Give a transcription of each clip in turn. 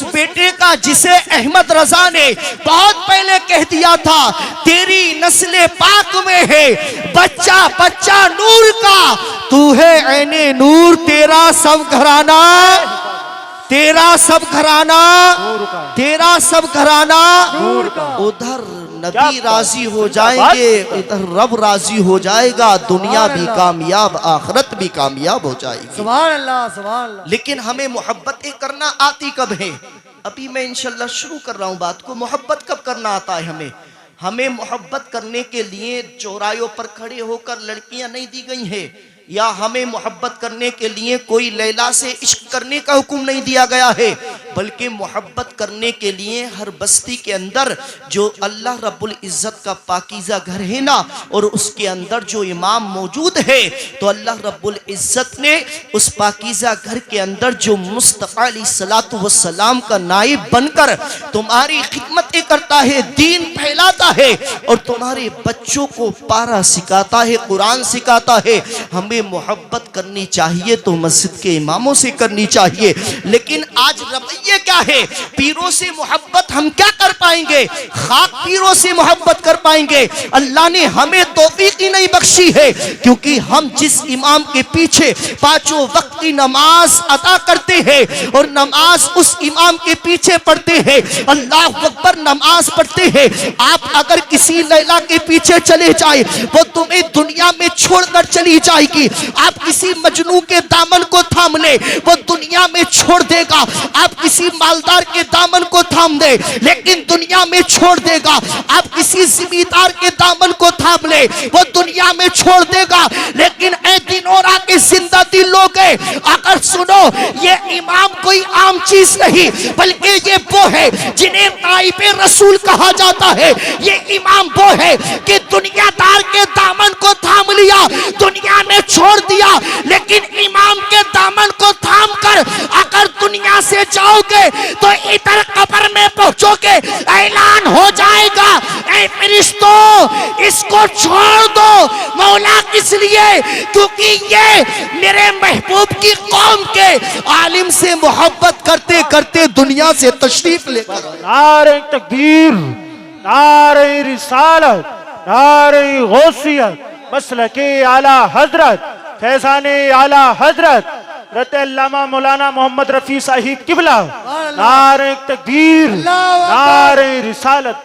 उस बेटे का जिसे अहमद रजा ने बहुत पहले कह दिया था, तेरी नस्ल पाक में है बच्चा बच्चा नूर का, तू है ऐने नूर, तेरा सब घराना, तेरा सब घराना, तेरा सब घराना। उधर नबी राजी हो जाएंगे, इधर रब राजी हो जाएगा, दुनिया भी कामयाब आखिरत भी कामयाब हो जाएगी। सुभान अल्लाह, सुभान अल्लाह। लेकिन हमें मोहब्बतें करना आती कब है? अभी मैं इंशाल्लाह शुरू कर रहा हूँ बात को। मोहब्बत कब करना आता है हमें? हमें मोहब्बत करने के लिए चौरायों पर खड़े होकर लड़कियां नहीं दी गई हैं, या हमें मोहब्बत करने के लिए कोई लैला से इश्क करने का हुक्म नहीं दिया गया है, बल्कि मोहब्बत करने के लिए हर बस्ती के अंदर जो अल्लाह रब्बुल इज़्ज़त का पाकीज़ा घर है ना, और उसके अंदर जो इमाम मौजूद है, तो अल्लाह रब्बुल इज़्ज़त ने उस पाकीज़ा घर के अंदर जो मुस्तफ़ा अलैहिस्सलातु वस्सलाम का नाइब बनकर तुम्हारी खिदमतें करता है, दीन फैलाता है और तुम्हारे बच्चों को पारा सिखाता है, कुरान सिखाता है। हमें मोहब्बत करनी चाहिए तो मस्जिद के इमामों से करनी चाहिए। लेकिन आज रवैये क्या है? पीरों से मोहब्बत हम क्या कर पाएंगे? खाक पीरों से मोहब्बत कर पाएंगे? अल्लाह ने हमें तौफीक ही नहीं बख्शी है, क्योंकि हम जिस इमाम के पीछे पांचों वक्त की नमाज अदा करते हैं और नमाज उस इमाम के पीछे पढ़ते हैं, अल्लाह अकबर नमाज पढ़ते हैं। आप अगर किसी लैला के पीछे चले जाए, वो तुम्हें दुनिया में छोड़कर चली जाएगी। आप किसी मजनू के दामन को थाम ले, वो दुनिया में छोड़ देगा। आप किसी मालदार के दामन को थाम दे, लेकिन दुनिया में छोड़ देगा। आप किसी जिम्मेदार के दामन को थाम ले, वो दुनिया में छोड़ देगा। लेकिन ए दिनों रात के जिंदा दिल लोग हैं, अगर सुनो, ये इमाम कोई आम चीज नहीं, बल्कि ये वो है जिन्हें नाइबे रसूल कहा जाता है। ये इमाम वो है कि दुनियादार के दामन को थाम लिया, दुनिया में छोड़ दिया, लेकिन इमाम के दामन को थाम कर अगर दुनिया से जाओगे तो इधर कब्र में पहुंचोगे, ऐलान हो जाएगा, ऐ फरिश्तों इसको छोड़ दो। मौला किस लिए? क्योंकि ये मेरे महबूब की कौम के आलिम से मोहब्बत करते करते दुनिया से तशरीफ लेकर। नारे तकबीर, नारे रिसालत, नारे गौसियत, मसलके आला हजरत, फैज़ाने आला हजरत रत्ते-अल्लामा मौलाना मोहम्मद रफी साहिब किबला। नारे तकबीर, नारे रिसालत,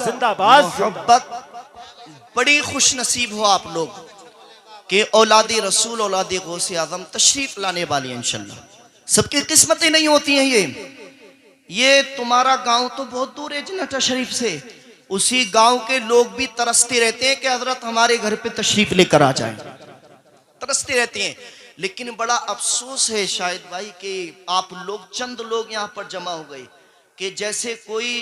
जिंदाबाद। मोहब्बत बड़ी खुश नसीब हो आप लोग कि औलादे रसूल औलादे गौसे आज़म तशरीफ लाने वाली इंशाल्लाह। सबकी किस्मतें नहीं होती हैं। ये तुम्हारा गांव तो बहुत दूर है जन्नत शरीफ से, उसी गांव के लोग भी तरसते रहते हैं कि हजरत हमारे घर पे तशरीफ लेकर आ जाएं, तरसते रहते हैं। लेकिन बड़ा अफसोस है शायद भाई कि आप लोग चंद लोग यहाँ पर जमा हो गए, कि जैसे कोई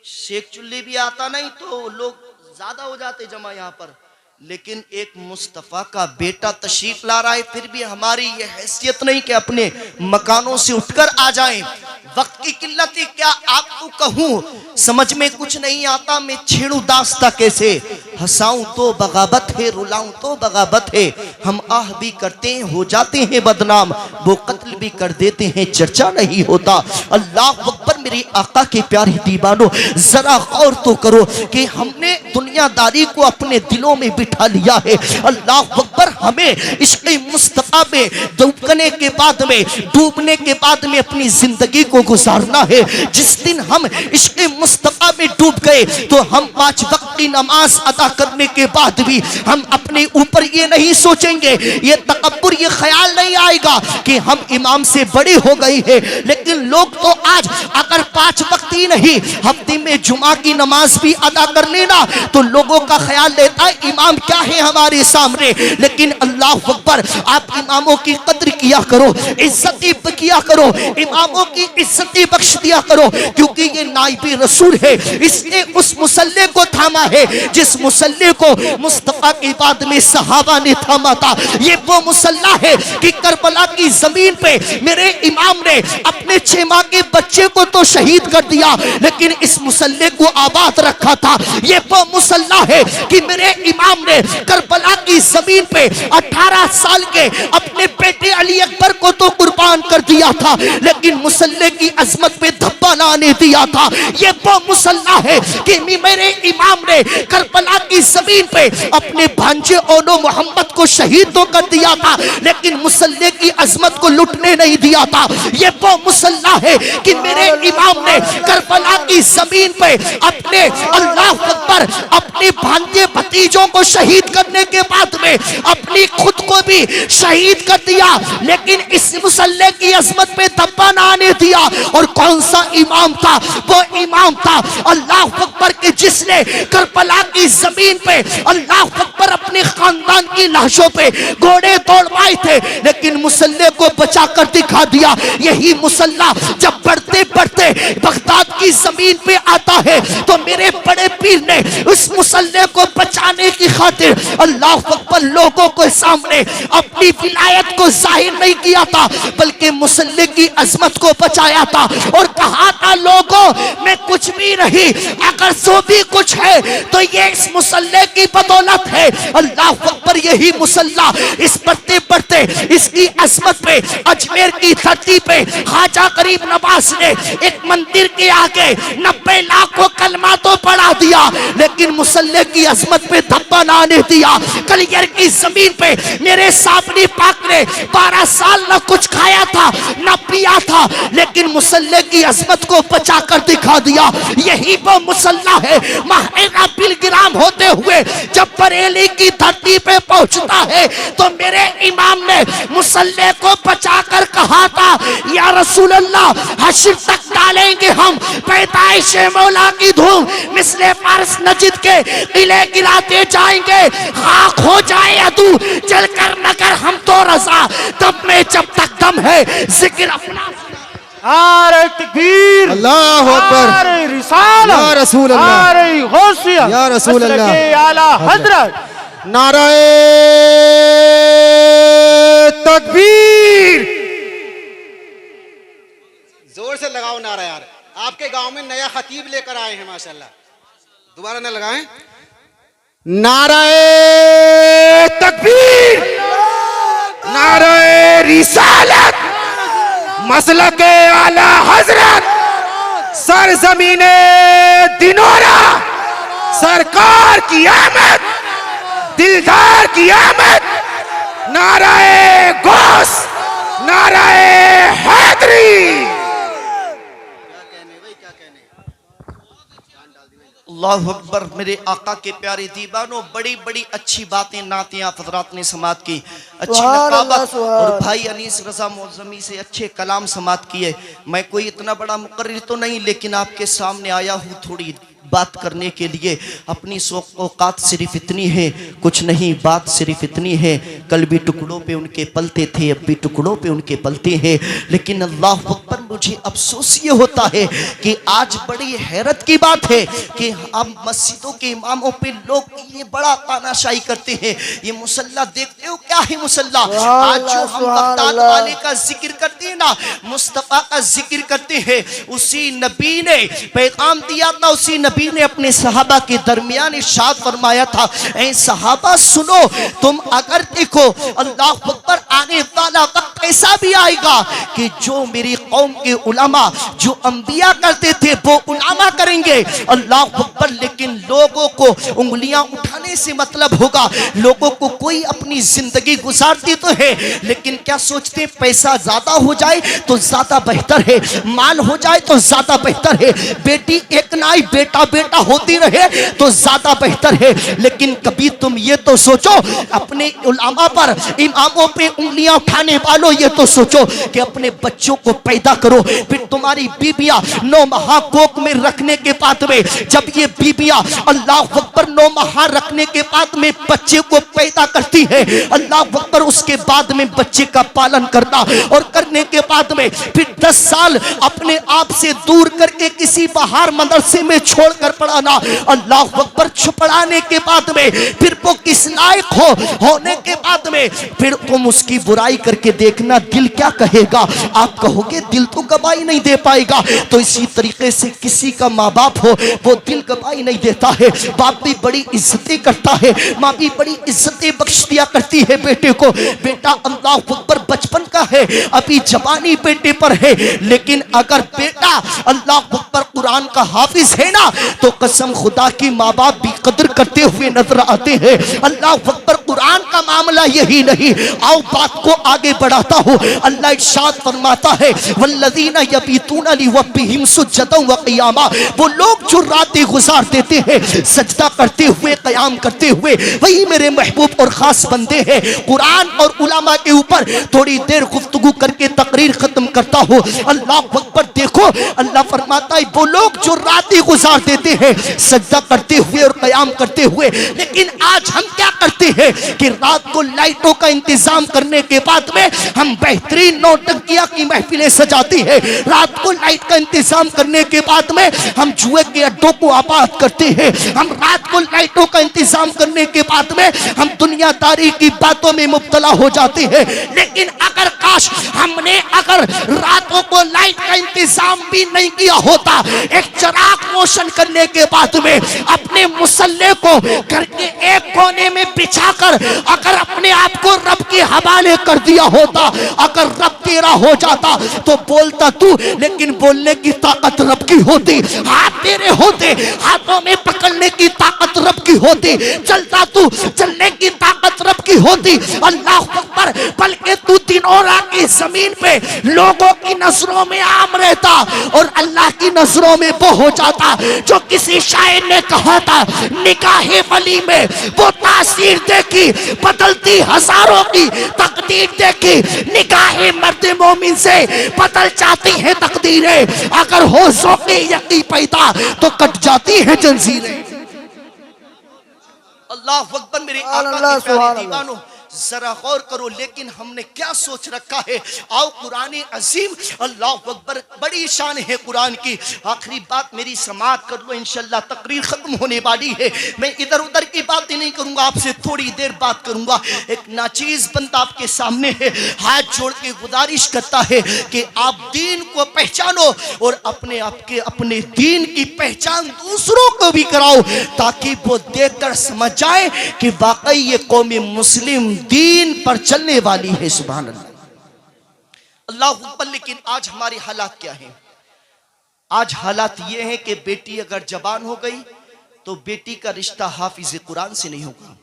शेख चुल्ली भी आता नहीं तो लोग ज्यादा हो जाते जमा यहाँ पर। लेकिन एक मुस्तफ़ा का बेटा तशरीफ ला रहा है, फिर भी हमारी ये हैसियत नहीं कि अपने मकानों से उठकर आ जाएं। वक्त की किल्लत है, क्या आपको कहूँ समझ में कुछ नहीं आता, मैं छेड़ू दास्ता कैसे, हंसाऊं तो बगावत है, रुलाऊं तो बगावत है। हम आह भी करते हैं हो जाते हैं बदनाम, वो कत्ल भी कर देते हैं चर्चा नहीं होता। अल्लाह अकबर मेरे आका के प्यारे दीवानों, जरा गौर तो करो कि हमने दुनियादारी को अपने दिलों में बिठा लिया है। अल्लाह अकबर, हमें इश्क़ मुस्तफ़ा में डूबने के बाद में डूबने के बाद में अपनी जिंदगी को गुजारना है। जिस दिन हम इश्क़ मुस्तफ़ा में डूब गए तो हम 5 वक्त की नमाज अदा करने के बाद भी हम अपने ऊपर ये नहीं सोचेंगे, ये तकब्बुर, ये ख्याल नहीं आएगा कि हम इमाम से बड़े हो गए हैं। लेकिन लोग तो आज अगर 5 वक्त ही नहीं, हफ्ते में जुमा की नमाज भी अदा कर लेना तो लोगों का ख्याल लेता है इमाम क्या है हमारे सामने। लेकिन अल्लाह अकबर, आप इमामों की कद्र किया करो, इज्जत किया करो, इमामों की इज्जत बख्श दिया करो, क्योंकि ये नाइबे रसूल है। इसने उस मुसल्ले को थामा है जिस मुसल्ले को मुस्तफा के बाद में सहाबा ने थामा था। ये वो मुसल्ला है कि करबला की जमीन पे मेरे इमाम ने अपने 6 माह के बच्चे को तो शहीद कर दिया, लेकिन इस मुसल्ले को आबाद रखा था। ये वो मुसल्ला है कि मेरे इमाम ने करबला की जमीन पे पे 18 साल के अपने बेटे अली अकबर को तो कुर्बान कर दिया था, लेकिन मुसल्ले की अजमत पे धब्बा ना आने दिया था। ये वो मुसल्ला है कि मेरे इमाम ने करबला की जमीन पे अपने भांजे ओनो मोहम्मद को शहीद तो कर दिया था, लेकिन मुसल्ले की अजमत को लुटने नहीं दिया था। ये वो मुसल्ला है कि मेरे इमाम ने करबला की जमीन पे अपने अल्लाह अकबर अपने भांजे भतीजों को शहीद करने के बाद में अपनी खुद को भी शहीद कर दिया, लेकिन इस मुसल्ले की अजमत पे धब्बा ना आने दिया। और कौन सा इमाम था? वो इमाम था अल्लाह अकबर के जिसने करबला की जमीन पे अल्लाह अकबर अपने खानदान की लाशों पे घोड़े दौड़वाए थे, लेकिन मुसल्ले को बचा कर दिखा दिया। यही मुसल्ला जब बढ़ते बढ़ते बगदाद की जमीन पे आता है तो मेरे बड़े पीर ने उस मुसल्ले को बचाने की खातिर अल्लाह अकबर लोगों के सामने अपनी विलायत को जाहिर नहीं किया था, बल्कि मुसल्ले की अजमत को बचाया था और कहा था लोगों मैं कुछ भी नहीं, अगर जो भी कुछ है तो ये इस मुसल्ले की बदौलत है। अल्लाह अकबर यही मुसल्ला इस बढ़ते बढ़ते इसकी अजमत पे अजमेर की धरती पे ख्वाजा गरीब नवाज ने एक मंदिर के आगे 90 लाख को कलमा तो पढ़ा दिया, लेकिन मुसल्ले की अजमत पे धब्बा ना आने दिया। कलियर की जमीन पे मेरे साबरी पाक ने 12 साल न कुछ खाया था न पिया था, लेकिन मुसल्ले की अजमत को बचा कर दिखा दिया। यही वो मुसल्ला है महीना बिलग्राम होते हुए जब बरेली की धरती पे पहुंचता है तो मेरे इमाम ने मुसल्ले को बचा कर कहा था या रसूल अल्लाह हश्र तक डालेंगे हम पैदाइश मौला की धूम, मिसले फारस नजिद के किले गिराते जाएंगे, खाक हो जाए अदू जलकर नगर हम तो रजा, दम में जब तक दम है जिक्र अपना। नारे तकबीर, अल्लाह अकबर, नारे रिसालत, या रसूल अल्लाह, नारे गौसियत, या रसूल अल्लाह, मसलके आला हजरत। नाराए तकबीर। जोर से लगाओ नारा यार। आपके गांव में नया खतीब लेकर आए हैं माशाल्लाह, दोबारा ना लगाएं। नाराए तकबीर, नाराए रिसालत, मसलके आला हजरत, सरजमीने दिनोरा, सरकार की आमद, दिलदार की आमद, नाराए गौस, नाराए हैदरी। अल्लाह अकबर। मेरे आका के प्यारे दीवानों, बड़ी बड़ी अच्छी बातें नाते हजरात ने समात की, अच्छी नकाबत, और भाई अनीस रजा मौजमी से अच्छे कलाम समात किए। मैं कोई इतना बड़ा मुकर्रिर तो नहीं, लेकिन आपके सामने आया हूँ थोड़ी बात करने के लिए। अपनी औकात सिर्फ इतनी है, कुछ नहीं, बात सिर्फ इतनी है। कल भी टुकड़ों पे उनके पलते थे, अब भी टुकड़ों पे उनके पलते हैं, लेकिन अल्लाह अकबर मुझे अफसोस ये होता है कि आज बड़ी हैरत की बात है कि अब मस्जिदों के इमामों पे लोग ये बड़ा तानाशाही करते हैं। ये मुसल्ला देखते हो क्या है मुसल्ला? आज जो हम बगदाद वाले का जिक्र करते हैं ना, मुस्तफा का जिक्र करते हैं, उसी नबी ने पैगाम दिया था, उसी नबी ने अपने सहाबा के दरमियान इरशाद फरमाया था, ऐ सहाबा सुनो, तुम अगर देखो अल्लाह अकबर आने वाला वक्त ऐसा भी आएगा कि जो मेरी कौम के उलमा जो अंबिया करते थे वो उलमा करेंगे अल्लाह अकबर, लेकिन लोगों को उंगलियां उठाने से मतलब होगा। लोगों को कोई अपनी जिंदगी गुजारती तो है, लेकिन क्या सोचते पैसा ज्यादा हो जाए तो ज्यादा बेहतर है, माल हो जाए तो ज्यादा बेहतर है, बेटी एक ना आई बेटा बेटा होती रहे तो ज्यादा बेहतर है। लेकिन कभी तुम ये तो सोचो, अपने उलमा पर इमामों पे उंगलियां उठाने वालों, ये तो सोचो कि अपने बच्चों को पैदा करो, फिर तुम्हारी बीबियां 9 माह कोख में रखने के बाद में, जब ये बीबियां अल्लाह अकबर 9 माह रखने के बाद में बच्चे को पैदा करती है, अल्लाह अकबर उसके बाद में बच्चे का पालन करना और करने के बाद में फिर 10 साल अपने आप से दूर करके किसी बाहर मदरसे में छोड़ कर पढ़ाना। अल्लाह अकबर पढ़ाने के बाद में फिर वो किस लायक होने के बाद में फिर तुम उसकी बुराई करके देखना दिल क्या कहेगा। आप कहोगे दिल तो गवाही नहीं दे पाएगा। तो इसी तरीके से किसी का माँ बाप हो वो दिल गवाही नहीं देता है। बाप भी बड़ी इज्जतें करता है, माँ भी बड़ी इज्जतें बख्श दिया करती है बेटे को। बेटा अल्लाह अकबर बचपन का है, अभी जवानी बेटे पर है, लेकिन अगर बेटा अल्लाह अकबर कुरान का हाफिज है ना तो कसम खुदा की माँ बाप भी कदर करते हुए नजर आते हैं। अल्लाह अकबर कुरान का मामला यही नहीं। आओ बात को आगे बढ़ाता हूँ। अल्लाह इरशाद फरमाता है वल्लज़ीना यबीतूना लिरब्बिहिम सुज्जदन व क़ियामा, वो लोग जो रातें गुजार देते हैं सजदा करते हुए क़याम करते हुए, वही मेरे महबूब और खास बंदे हैं। कुरान और उलमा के ऊपर थोड़ी देर गुफ्तगू करके तकरीर खत्म करता हूँ। अल्लाह अकबर देखो, अल्लाह फरमाता है वो लोग जो रातें गुजार देते हैं सजदा करते हुए और क़याम करते हुए, लेकिन आज हम क्या करते हैं कि रात को लाइटों का इंतजाम करने के बाद में हम बेहतरीन नौटंकियां की महफिलें सजाती है। रात को लाइट का इंतजाम करने के बाद में हम जुए के अड्डों को आबाद करते हैं। हम रात को लाइटों का इंतजाम करने के बाद में हम दुनियादारी की बातों में मुब्तला हो जाते हैं। लेकिन अगर काश हमने अगर रातों को लाइट का इंतजाम भी नहीं किया होता, एक चिराग रोशन करने के बाद में अपने मुसल्ले को घर के एक कोने में बिछाकर अगर अपने आप को रब के हवाले कर दिया होता, अगर रब तेरा हो जाता तो बोलता तू, लेकिन बोलने की ताकत रब की होती, हाथ तेरे होते, हाथों में पकड़ने की ताकत रब की होती, चलता तू, चलने की ताकत रब की होती। अल्लाह अकबर, बल्कि तू दिनों रात की जमीन पे लोगों की नजरों में आम रहता और अल्लाह की नजरों में वो हो जाता जो किसी शायर ने कहा था, निगाहे वली में वो तासीर देखी बदलती हजारों की तकदीर देखी, निगाहे मर्द मोमिन से बदल जाती है तकदीरें, अगर हो ज़ौक़े यक़ीन पैदा तो कट जाती है जंजीरें। अल्लाह अकबर मेरे आका के प्यारे दीवानों, जरा गौर करो। लेकिन हमने क्या सोच रखा है। आओ कुरान अजीम, अल्लाह अकबर, बड़ी शान है कुरान की। आखिरी बात मेरी समाअत कर लो, इंशाल्लाह तकरीर खत्म होने वाली है। मैं इधर उधर की बातें नहीं करूंगा, आपसे थोड़ी देर बात करूंगा। एक नाचीज बंदा आपके सामने है, हाथ जोड़ के गुजारिश करता है कि आप दीन को पहचानो और अपने आपके अपने दीन की पहचान दूसरों को भी कराओ, ताकि वो देखकर समझ जाए कि वाकई ये कौम मुस्लिम दीन पर चलने वाली है। सुभान अल्लाह, अल्लाह अकबर। लेकिन आज हमारे हालात क्या हैं? आज हालात ये हैं कि बेटी अगर जवान हो गई तो बेटी का रिश्ता हाफिज कुरान से नहीं होगा।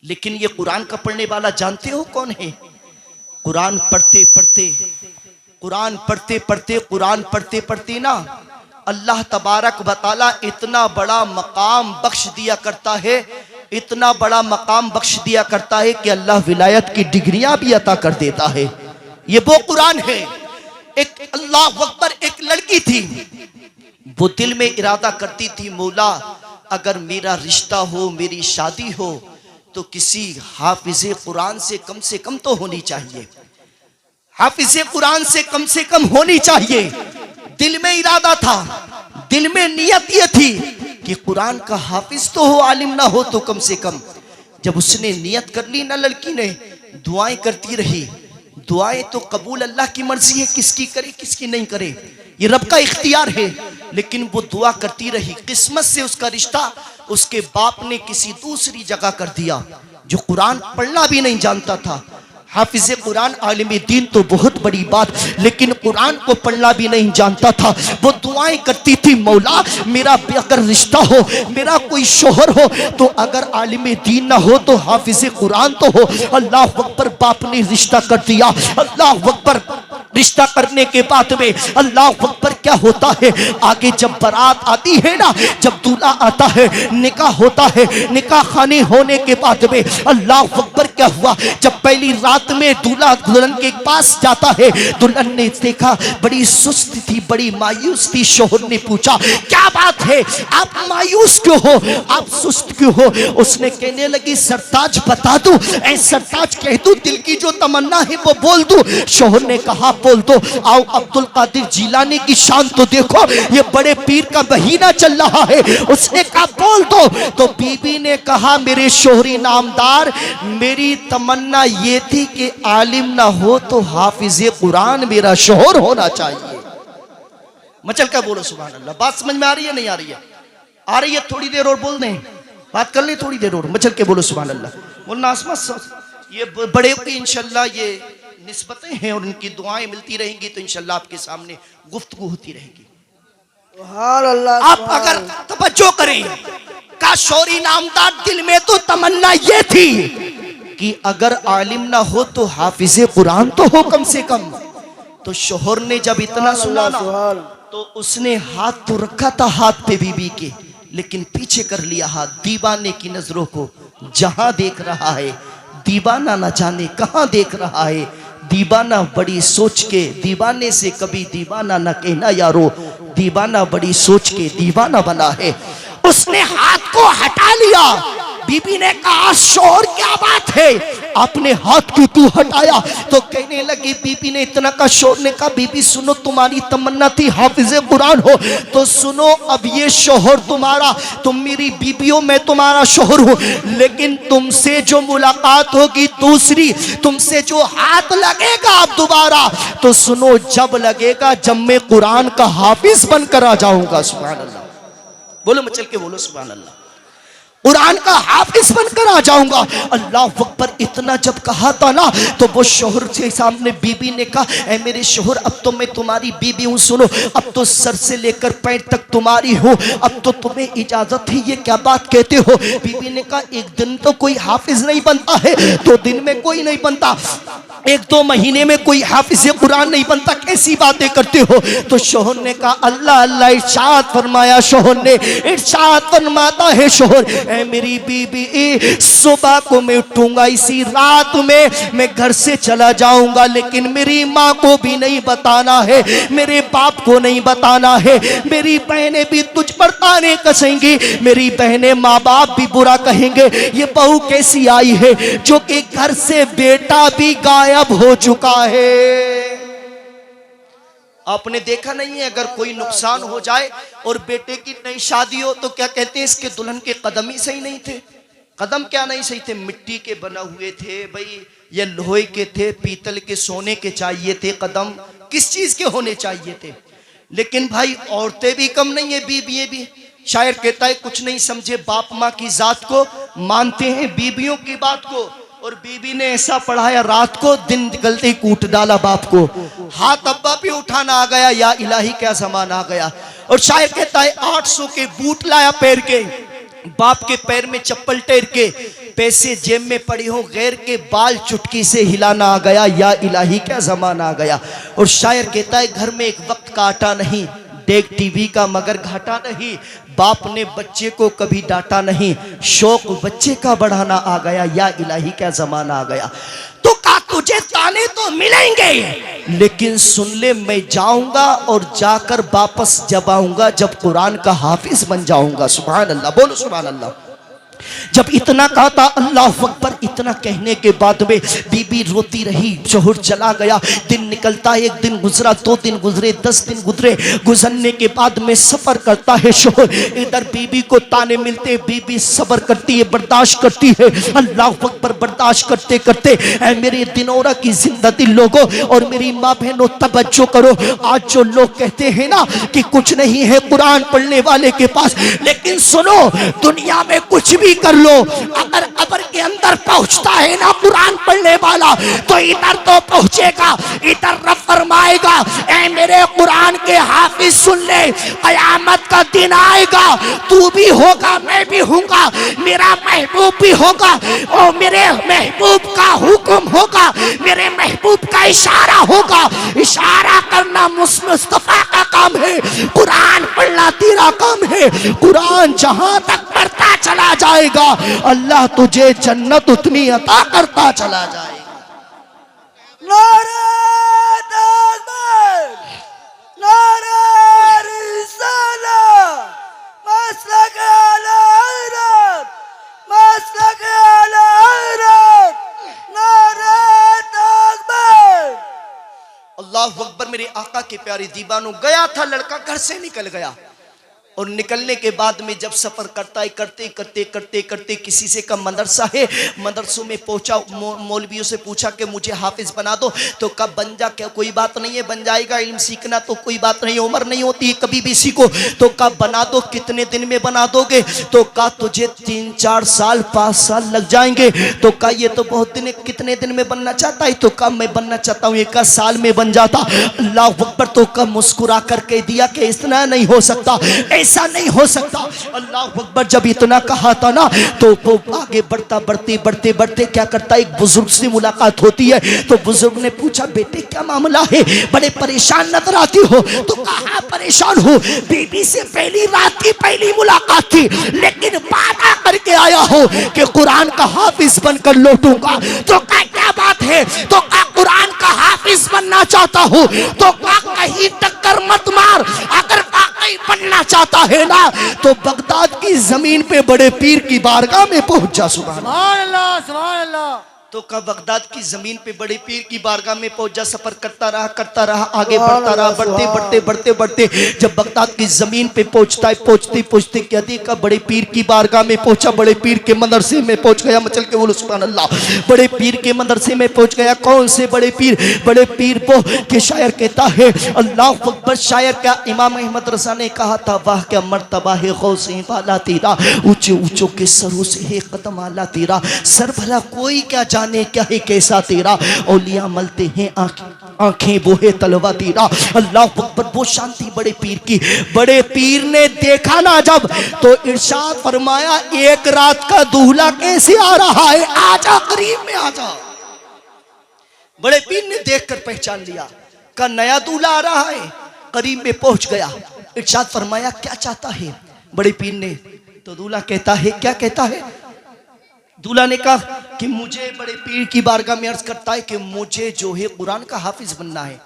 लेकिन ये कुरान का पढ़ने वाला जानते हो कौन है? कुरान पढ़ते पढ़ते कुरान पढ़ते पढ़ते कुरान पढ़ते पढ़ते ना अल्लाह तबारक व तआला इतना बड़ा मकाम बख्श दिया करता है, इतना बड़ा मकाम बख्श दिया करता है कि अल्लाह विलायत की डिग्रियां भी अता कर देता है। ये वो कुरान है। एक अल्लाह अकबर, एक लड़की थी, वो दिल में इरादा करती थी, मौला अगर मेरा रिश्ता हो, मेरी शादी हो तो किसी हाफिज कुरान से कम तो होनी चाहिए, हाफिज कुरान से कम होनी चाहिए। दिल में इरादा था, दिल में नियत ये थी कि कुरान का हाफिज तो हो, आलिम ना हो तो कम से कम। जब उसने नियत कर ली ना, लड़की ने दुआएं करती रही। दुआएं तो कबूल अल्लाह की मर्जी है, किसकी करे किसकी नहीं करे ये रब का इख्तियार है। लेकिन वो दुआ करती रही। किस्मत से उसका रिश्ता उसके बाप ने किसी दूसरी जगह कर दिया, जो कुरान पढ़ना भी नहीं जानता था। हाफिज कुरान आलिम दीन तो बहुत बड़ी बात, लेकिन कुरान को पढ़ना भी नहीं जानता था। वो दुआएं करती थी, मौला मेरा अगर रिश्ता हो, मेरा कोई शोहर हो, तो अगर आलिम दीन ना हो तो हाफिज कुरान तो हो। अल्लाह अकबर, बाप ने रिश्ता कर दिया। अल्लाह अकबर, रिश्ता करने के बाद में अल्लाह अकबर क्या होता है, आगे जब बारात आती है ना, जब दूल्हा आता है, निकाह होता है, निकाह खाने होने के बाद में अल्लाह अकबर क्या हुआ, जब पहली रात में दूल्हा दुल्हन के पास जाता है, दुल्हन ने देखा बड़ी सुस्त थी, बड़ी मायूस थी। शोहर ने पूछा क्या बात है, आप मायूस क्यों हो, आप सुस्त क्यों हो? उसने कहने लगी सरताज बता दूं, ऐ सरताज कह दूं, दिल की जो तमन्ना है वो बोल दूं? शोहर ने कहा बोल दो। आओ अब्दुल कादिर जिलानी की शान तो देखो, ये बड़े पीर का महीना चल रहा है। उसने कहा बोल दो। तो बीबी ने कहा मेरे शोहरी नामदार, मेरी तमन्ना ये थी कि आलिम ना हो तो हाफिज़े कुरान मेरा शोहर होना चाहिए। मचल क्या बोलो सुभान अल्लाह। बात समझ में आ रही है नहीं आ रही है? आ रही है, थोड़ी देर और बोल दें, बात कर ले थोड़ी देर और, मचल के बोलो सुभान अल्लाह। बोलना आसमा ये बड़े की इंशाल्लाह ये निस्बतें हैं और इनकी दुआएं मिलती रहेंगी तो इंशाल्लाह आपके सामने गुफ्तगू होती रहेगी। आप अगर तवज्जो करें का शोरी नामदार दिल में तो तमन्ना ये थी कि अगर आलिम ना हो तो हाफिज़े कुरान तो हो कम से कम। तो शोहर ने जब इतना सुना ना तो उसने हाथ तो रखा था हाथ पे बीबी के, लेकिन पीछे कर लिया हाथ। दीवाने की नजरों को जहां देख रहा है, दीवाना न जाने कहां देख रहा है। दीवाना बड़ी सोच के, दीवाने से कभी दीवाना न कहना यारो, दीवाना बड़ी सोच के दीवाना बना है। उसने हाथ को हटा लिया। बीबी ने कहा शोहर क्या बात है, आपने हाथ क्यों तू हटाया? तो कहने लगी बीबी ने इतना का, शोहर ने कहा बीबी सुनो, तुम्हारी तमन्ना थी हाफिज़े कुरान हो, तो सुनो अब ये शोहर तुम्हारा, तुम मेरी बीबियों में तुम्हारा शोहर हो, लेकिन तुमसे जो मुलाकात होगी दूसरी, तुमसे जो हाथ लगेगा अब दोबारा, तो सुनो जब लगेगा जब मैं कुरान का हाफिज बनकर आ जाऊंगा। सुभान अल्लाह बोलो, मचल के बोलो सुभान अल्लाह। कुरान का हाफिज बनकर आ जाऊंगा। अल्लाह अकबर। इतना जब कहा था ना तो वो शोहर के सामने बीबी ने कहा ऐ मेरे शोहर, अब तो मैं तुम्हारी बीबी हूँ, सुनो अब तो सर से लेकर पैर तक तुम्हारी हूँ, अब तो तुम्हें इजाजत है, ये क्या बात कहते हो? बीबी ने कहा एक दिन तो कोई हाफिज नहीं बनता है, 2 दिन में कोई नहीं बनता, 1-2 महीने में कोई हाफिज़े कुरान नहीं बनता, कैसी बातें करते हो? तो शोहर ने कहा अल्लाह अल्लाह, इरशाद फरमाया शोहर ने, इरशाद फरमाता है शोहर ऐ मेरी बीबी, सुबह को मैं उठूंगा, इसी रात में मैं घर से चला जाऊंगा, लेकिन मेरी माँ को भी नहीं बताना है, मेरे बाप को नहीं बताना है, मेरी बहनें भी तुझ पर ताने कसेंगी, मेरी बहनें माँ बाप भी बुरा कहेंगे, ये बहू कैसी आई है जो कि घर से बेटा भी गायब हो चुका है। आपने देखा नहीं है, अगर कोई नुकसान हो जाए और बेटे की नई शादी हो तो क्या कहते हैं, इसके दुल्हन के कदम ही सही नहीं थे। कदम क्या नहीं सही थे, मिट्टी के बना हुए थे भाई, ये लोहे के थे, पीतल के, सोने के चाहिए थे कदम, किस चीज के होने चाहिए थे? लेकिन भाई औरतें भी कम नहीं है, बीबियां भी। शायर कहता है कुछ नहीं समझे बाप माँ की जात को, मानते हैं बीबियों की बात को। और बीबी ने ऐसा पढ़ाया रात को, दिन निकलते ही कूट डाला बाप को। हाथ अब्बा भी उठाना आ गया, या इलाही क्या ज़माना आ गया। और शायर कहता है 800 के बूट लाया पैर के, बाप के पैर में चप्पल टेर के, पैसे जेब में पड़ी हो, गैर के बाल चुटकी से हिलाना आ गया, या इलाही क्या ज़माना आ गया। और शायर कहता है घर में एक वक्त का आटा नहीं, देख टीवी का मगर घाटा नहीं, बाप ने बच्चे को कभी डांटा नहीं, शौक बच्चे का बढ़ाना आ गया, या इलाही क्या जमाना आ गया। तो का तुझे ताने तो मिलेंगे, लेकिन सुन ले मैं जाऊंगा और जाकर वापस जब आऊंगा जब कुरान का हाफिज बन जाऊंगा। सुभान अल्लाह बोलो सुभान अल्लाह। जब इतना कहा था अल्लाह अकबर, इतना कहने के बाद में बीबी रोती रही, शोहर चला गया, दिन निकलता है, 1 दिन गुजरा, 2 दिन गुजरे, 10 दिन गुजरे, गुजरने के बाद में सफर करता है शोहर, इधर बीबी को ताने मिलते, बीबी सब्र करती है, बर्दाश्त करती है। अल्लाह अकबर। बर्दाश्त करते करते ऐ मेरे दिनौरा की जिंदगी लोगों और मेरी माँ बहनों तवज्जो करो, आज जो लोग कहते हैं ना कि कुछ नहीं है कुरान पढ़ने वाले के पास, लेकिन सुनो दुनिया में कुछ भी कर लो, अगर कब्र के अंदर पहुंचता है ना कुरान पढ़ने वाला तो इधर तो पहुंचेगा, इधर रब फरमाएगा ऐ मेरे कुरान के हाफिज सुन ले, कयामत का दिन आएगा, तू भी होगा मैं भी हूँगा, मेरा महबूब भी होगा, और मेरे महबूब का हुक्म होगा, मेरे महबूब का इशारा होगा। इशारा करना मुस्तफा का काम है, कुरान पढ़ना तेरा काम है। कुरान जहां तक पढ़ता चला जाएगा अल्लाह तुझे जन्नत उतनी अता करता चला जाएगा। नारे तकबीर, नारे रिसालत, मसलक आला हज़रत, मसलक आला हज़रत, नारे तकबीर। अल्लाह अकबर। मेरे आका के प्यारे दीवानों, गया था लड़का, घर से निकल गया और निकलने के बाद में जब सफर करता है करते करते करते करते किसी से कम मदरसा है, मदरसों में पहुंचा, मौलवियों से पूछा कि मुझे हाफिज बना दो, तो कब बन जा, क्या कोई बात नहीं है, बन जाएगा, इल्म सीखना तो कोई बात नहीं, उम्र नहीं होती है कभी भी सीखो, तो कब बना दो, कितने दिन में बना दोगे, तो कहा तुझे 3-4 साल 5 साल लग जाएंगे, तो कहा ये तो बहुत दिन, कितने दिन में बनना चाहता है, तो कहा मैं बनना चाहता हूँ 1 साल में बन जाता। अल्लाह अकबर। तो कब मुस्कुरा करके दिया कि इतना नहीं हो सकता, ऐसा नहीं हो सकता। अल्लाह अकबर। जब इतना कहा था ना तो वो आगे बढ़ता, बढ़ते बढ़ते बढ़ते क्या करता, एक बुजुर्ग से मुलाकात होती है, तो बुजुर्ग ने पूछा बेटे क्या मामला है, बड़े परेशान नजर आती हो, तो कहा परेशान हो, बीबी से पहली रात की पहली मुलाकात थी, लेकिन वादा करके आया हो कि कुरान का हाफिज बनकर लौटूंगा, तो क्या बात है, तो कुरान का हाफिज बनना चाहता हूँ, तो कहीं टक्कर मत मार, अगर वाकई बनना चाहता है ना तो बगदाद की जमीन पे बड़े पीर की बारगाह में पहुंच जा। सुभान अल्लाह, सुभान अल्लाह। तो का बगदाद की जमीन पे बड़े पीर की बारगाह में पहुंच जा। सफर करता रहा, आगे बढ़ता रहा, बढ़ते बढ़ते बढ़ते बढ़ते जब बगदाद की जमीन पे पहुंचता है, पहुंचते पहुंचते क्या देखा, बड़े पीर की बारगाह में पहुंचा, बड़े पीर के मदरसे में पहुंच गया। मचल के बोलो सुभान अल्लाह। बड़े पीर के मदरसे में पहुंच गया। कौन से बड़े पीर? बड़े पीर वो के शायर कहता है अल्लाह अकबर। शायर क्या इमाम अहमद रज़ा ने कहा था, वाह क्या मर्तबा है गौसे वाला तेरा, ऊंचे ऊंचों के सरों से है कदम आला तेरा, सर भला कोई क्या जाने क्या है कैसा तेरा, औलिया मलते हैं आंखें वो है तलवा तेरा। अल्लाह अकबर। वो शांति बड़े पीर की। बड़े पीर ने देखा ना जब, तो इरशाद फरमाया एक रात का दूल्हा कैसे आ रहा है, आजा करीब में आजा। बड़े पीर ने देखकर पहचान लिया, का नया दूल्हा आ रहा है, करीब में पहुंच गया। इरशाद फरमाया क्या चाहता है बड़े पीर ने, तो दूल्हा कहता है क्या कहता है, दूल्हा ने कहा कि मुझे बड़े पीर की बारगाह में अर्ज करता है कि मुझे जो है कुरान का हाफिज बनना है।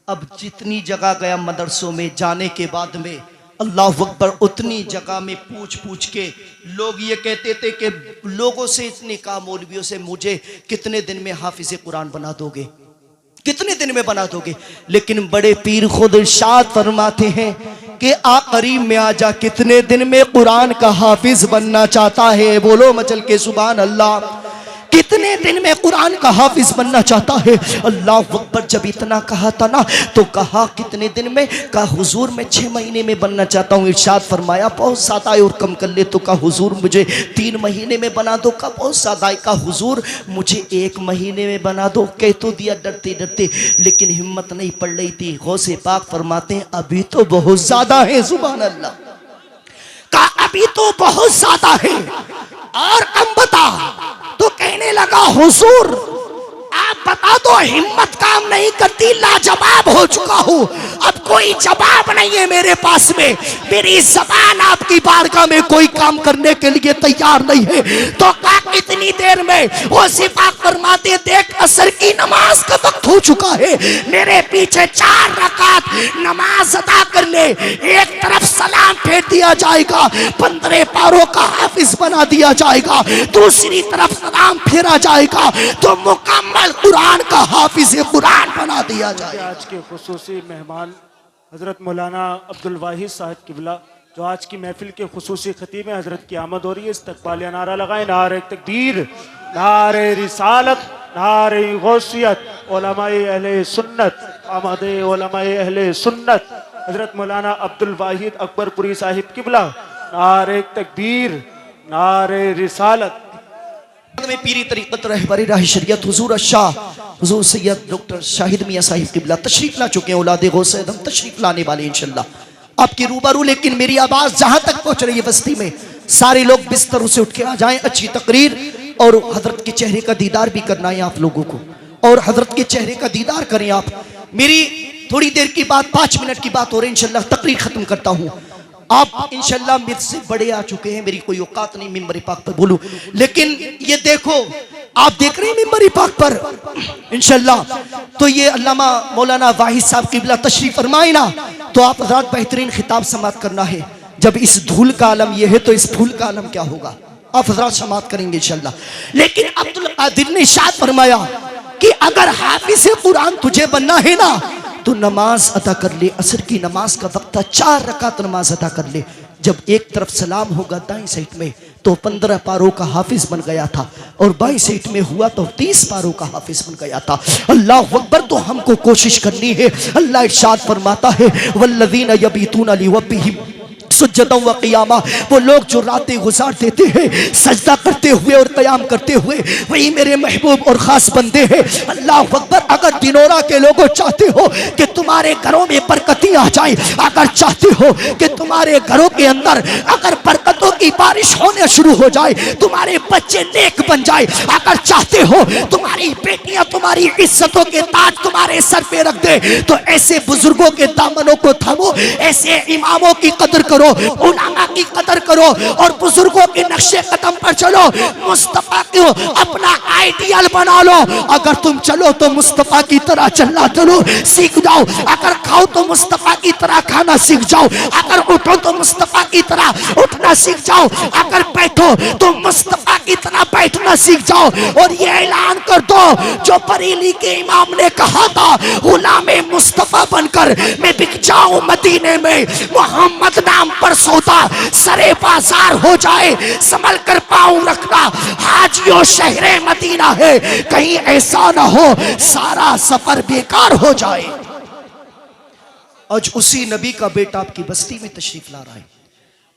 अब जितनी जगह गया मदरसों में जाने के बाद में अल्लाह अकबर, उतनी जगह में पूछ पूछ के लोग ये कहते थे कि लोगों से इतने कहा मौलवियों से, मुझे कितने दिन में हाफिज कुरान बना दोगे, कितने दिन में बना दोगे। लेकिन बड़े पीर खुद इरशाद फरमाते हैं कि आ करीब में आजा, कितने दिन में कुरान का हाफिज बनना चाहता है, बोलो मचल के सुभान अल्लाह। कितने दिन में कुरान का हाफिज बनना चाहता है। अल्लाह अकबर। जब इतना कहा था ना तो कहा कितने दिन में, कहा हुजूर मैं 6 महीने में बनना चाहता हूँ। इरशाद फरमाया बहुत ज्यादा है और कम कर ले, तो कहा हुजूर मुझे 3 महीने में बना दो, कहा बहुत ज्यादा है, कहा हुजूर मुझे 1 महीने में बना दो। कह तो दिया डरते डरते, लेकिन हिम्मत नहीं पड़ रही थी। गौसे पाक फरमाते हैं अभी तो बहुत ज्यादा है, सुभान अल्लाह, कहा अभी तो बहुत ज्यादा है और कम बता। तो कहने लगा हुजूर आप बता दो, हिम्मत काम नहीं करती, लाजवाब हो चुका हूँ, अब कोई जवाब नहीं है मेरे पास में, मेरी जबान आपकी बारगाह में कोई काम करने के लिए तैयार नहीं है। तो कहा कितनी देर में, वो सिफात फरमाते देख असर की नमाज का वक्त हो चुका है, मेरे पीछे 4 रकात नमाज अदा कर ले, एक तरफ सलाम फेर दिया जाएगा, 15 पारों का हाफिज बना दिया जाएगा, दूसरी तरफ सलाम फेरा जाएगा तो मुकम्मल कुरान का हाफिज कुरान बना दिया जाए। आज के खुसूसी मेहमान हजरत मौलाना अब्दुल वाहिद साहब किबला, जो आज की महफिल के खुसूसी खतीब हैं, हजरत की आमद हो रही है। इस्तकबालिया नारा लगाएं, नारे तकबीर, नारे रिसालत, नारे गौसियत, उलमाए अहले सुन्नत, आमद उलमाए अहले सुन्नत हजरत मौलाना अब्दुल वाहिद अकबरपुरी साहिब किबला, नारे तकबीर, नारे रिसालत। में पीरी तरीक़त रहबरी राह शरीयत हुजूर शाह हुजूर सैयद डॉक्टर शाहिद मियां साहिब किबला तशरीफ ला चुके हैं। औलादे गौसे आज़म तशरीफ लाने वाले इंशाल्लाह आपकी रूबरू। लेकिन मेरी आवाज जहां तक पहुंच रही है बस्ती में, सारे लोग बिस्तरों से उठ के आ जाएं। अच्छी तकरीर और हजरत के चेहरे का दीदार भी करना है आप लोगों को, और हजरत के चेहरे का दीदार करें आप। मेरी थोड़ी देर की बात, 5 मिनट की बात हो रही है, इंशाल्लाह तकरीर खत्म करता हूँ। आप इंशाल्लाह मेरे से बड़े आ चुके हैं, मेरी कोई औकात नहीं मिंबर पाक पर बोलूं, लेकिन ये देखो आप देख रहे हैं मिंबर पाक पर इंशाल्लाह, तो ये अल्लामा मौलाना वाहिद साहब किबला तशरीफ फरमाए ना, तो आप हज़रात बेहतरीन खिताब समात करना है। जब इस धूल का आलम ये है तो इस फूल का आलम क्या होगा, आप हज़रात समात करेंगे इंशाल्लाह। लेकिन अब्दुल कादिर ने इरशाद फरमाया कि अगर हाफिज़ कुरान तुझे बनना है ना तो नमाज अदा कर ले, असर की नमाज का वक्त था, 4 रकात नमाज अदा कर ले। जब एक तरफ सलाम होगा दाईं साइड में तो 15 पारों का हाफिज बन गया था, और बाईं साइड में हुआ तो 30 पारों का हाफिज बन गया था। अल्लाह अकबर। तो हमको कोशिश करनी है। अल्लाह इरशाद फरमाता है वल्लज़ीना यबीतूना लिरब्बिहिम सुज्जदन व क़ियामा, वो लोग जो रातें गुजार देते हैं सजदा करते हुए और क़याम करते हुए, वही मेरे महबूब और ख़ास बंदे हैं। अल्लाह अकबर। अगर दिनोरा के लोगों चाहते हो कि तुम्हारे घरों में बरकतें आ जाए, अगर चाहते हो कि तुम्हारे घरों के अंदर अगर बरकतों की बारिश होने शुरू हो जाए, तुम्हारे बच्चे नेक बन जाए, अगर चाहते हो तुम्हारी बेटियां तुम्हारी इज्जतों के ताज तुम्हारे सर पे रख दे, तो ऐसे बुजुर्गों के दामनों को थामो, ऐसे इमामों की कदर करो, उलामा की कदर करो और बुजुर्गों के नक्शे कदम पर चलो। मुस्तफा को अपना आइडियल बना लो। अगर तुम चलो तो मुस्तफा की तरह चलना चलो सीख जाओ, अगर खाओ तो मुस्तफा की तरह खाना सीख जाओ, अगर उठो तो मुस्तफा की तरह उठना सीख जाओ, अगर बैठो तो मुस्तफा की तरह बैठना सीख जाओ। और ये ऐलान कर दो जो बरेली के इमाम ने कहा था, गुलामे मुस्तफा बनकर मैं बिक जाऊं मदीने में, मोहम्मद नाम पर सौदा सरे बाजार हो जाए, संभल कर पाऊं रखना हाजियों शहरे मदीना है, कहीं ऐसा ना हो सारा सफर बेकार हो जाए। आज उसी नबी का बेटा आपकी बस्ती में तशरीफ ला रहा है।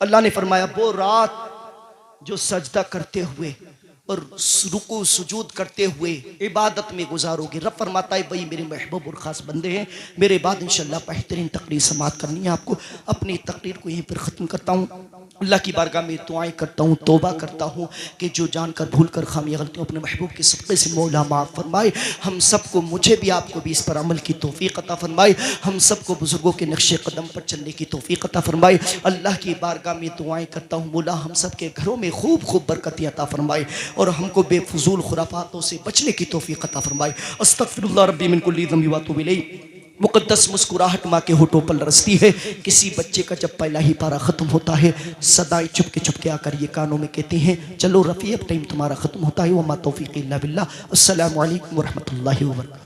अल्लाह ने फरमाया वो रात जो सजदा करते हुए और रुकू सुजूद करते हुए इबादत में गुजारोगे, रब फरमाता है वही मेरे महबूब और ख़ास बंदे हैं। मेरे बाद इंशाल्लाह बेहतरीन तकरीर समात करनी है आपको। अपनी तकरीर को यहीं पर ख़त्म करता हूँ। अल्लाह की बारगाह में दुआएं करता हूँ, तौबा करता हूँ कि जो जानकर भूल कर खामियां गलतियों अपने महबूब के सदक़े से मौला माफ़ फरमाए। हम सबको, मुझे भी आपको भी इस पर अमल की तौफ़ीक़ अता फरमाए। हम सबको बुज़ुर्गों के नक्शे कदम पर चलने की तौफ़ीक़ अता फरमाए। अल्लाह की बारगाह में दुआएं करता हूँ मौला हम सब के घरों में खूब खूब बरकतें अता फरमाए और हमको बेफजूल खुराफातों से बचने की तौफ़ीक़ अता फरमाए। अस्तग़फिरुल्लाह रब्बी मिन कुल्ली ज़ंबि व अतूबु इलैह। मुक़द्दस मुस्कुराहट माँ के होठों पर रसती है। किसी बच्चे का जब पहला ही पारा ख़त्म होता है, सदाएं चुपके आकर ये कानों में कहती हैं चलो रफ़ी अब टाइम तुम्हारा ख़त्म होता है। वमा तौफ़ीक़ी इल्ला बिल्लाह। अस्सलामु अलैकुम व रहमतुल्लाहि व बरकातुहू।